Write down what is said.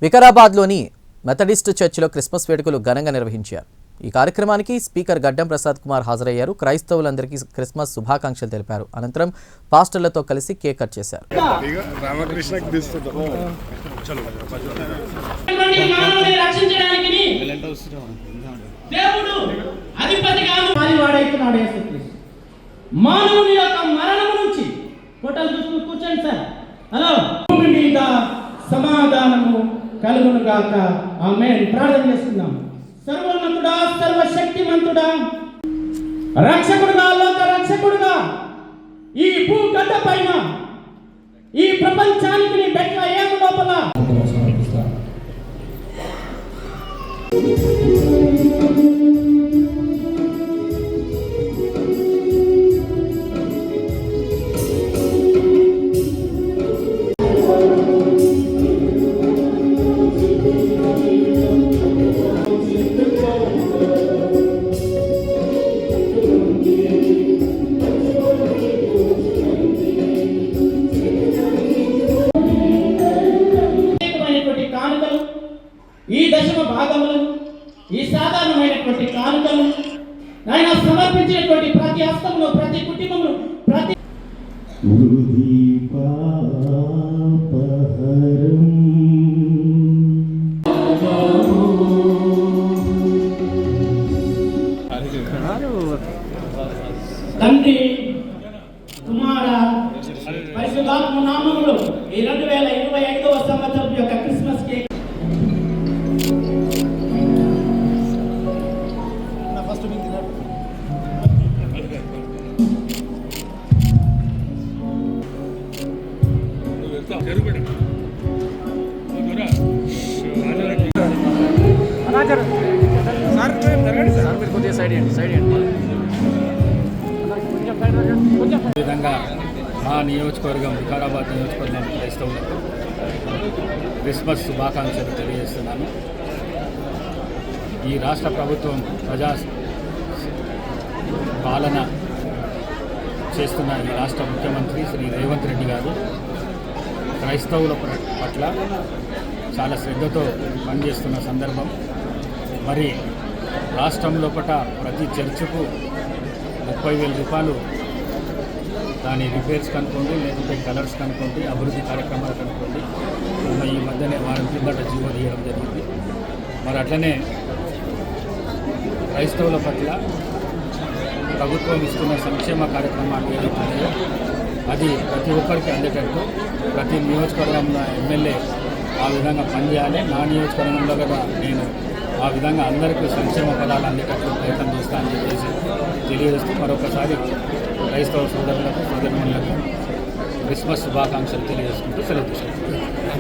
వికారాబాద్లోని Methodist చర్చిలో Christmas వేడుకలు ఘనంగా నిర్వహించారు. ఈ కార్యక్రమానికి స్పీకర్ గడ్డం ప్రసాద్ కుమార్ హాజరయ్యారు. క్రైస్తవులందరికీ క్రిస్మస్ శుభాకాంక్షలు తెలిపారు. అనంతరం పాస్టర్లతో కలిసి కేక్ కట్ చేశారు. మానవుని యొక్క మరణం నుంచి కూర్చోండి సార్. హలో, భూమి మీద సమాధానము కలుగును గాక. ఆమేన్. ప్రార్థన చేస్తున్నాం. సర్వోన్నతుడా, సర్వశక్తిమంతుడా, రక్షకుడుగా, లోక రక్షకుడుగా, ఈ భూగడ్డ పైన ఈ ప్రపంచానికి నీ బెట్ల ఏము లోపల ఈ దశమ భాగములను, ఈ సాధారణమైనటువంటి కానుకలు ఆయన సమర్పించినటువంటి ప్రతి హస్తమును, ప్రతి కుటుంబమును, ప్రతి తండ్రి, కుమార, పరిశుద్ధాత్మ నామములో ఈ 2025వ సంవత్సరం యొక్క క్రిస్మస్ కేక్ విధంగా మా నియోజకవర్గం వికారాబాద్ నియోజకవర్గం క్రైస్తవులకు క్రిస్మస్ శుభాకాంక్షలు తెలియజేస్తున్నాను. ఈ రాష్ట్ర ప్రభుత్వం ప్రజా పాలన చేస్తున్న ఈ రాష్ట్ర ముఖ్యమంత్రి శ్రీ రేవంత్ రెడ్డి గారు క్రైస్తవుల పట్ల చాలా శ్రద్ధతో పనిచేస్తున్న సందర్భం. మరి రాష్ట్రంలో ప్రతి చర్చికు 30,000 రూపాయలు దాని రిపేర్స్ కనుక్కోండి, లేకుంటే కలర్స్ కనుక్కోండి, అభివృద్ధి కార్యక్రమాలు కనుక్కోండి. ఈ మధ్యనే వారం కిందట జీవో తీయడం జరిగింది. మరి అట్లనే క్రైస్తవుల పట్ల ప్రభుత్వం ఇస్తున్న సంక్షేమ కార్యక్రమాలు ఏదైతున్నాయో అది ప్రతి ఒక్కరికి అందేటట్టు ప్రతి నియోజకవర్గంలో ఎమ్మెల్యే ఆ విధంగా పనిచేయాలి. నా నియోజకవర్గంలో కూడా నేను ఆ విధంగా అందరికీ సంక్షేమ పదాలు అందేటట్లు ప్రయత్నం చేస్తానని చెప్పేసి తెలియజేస్తూ మరొకసారి క్రైస్తవ సోదరులకు సోదరులకు క్రిస్మస్ శుభాకాంక్షలు తెలియజేసుకుంటూ సెలవు తీసుకుంటున్నాను.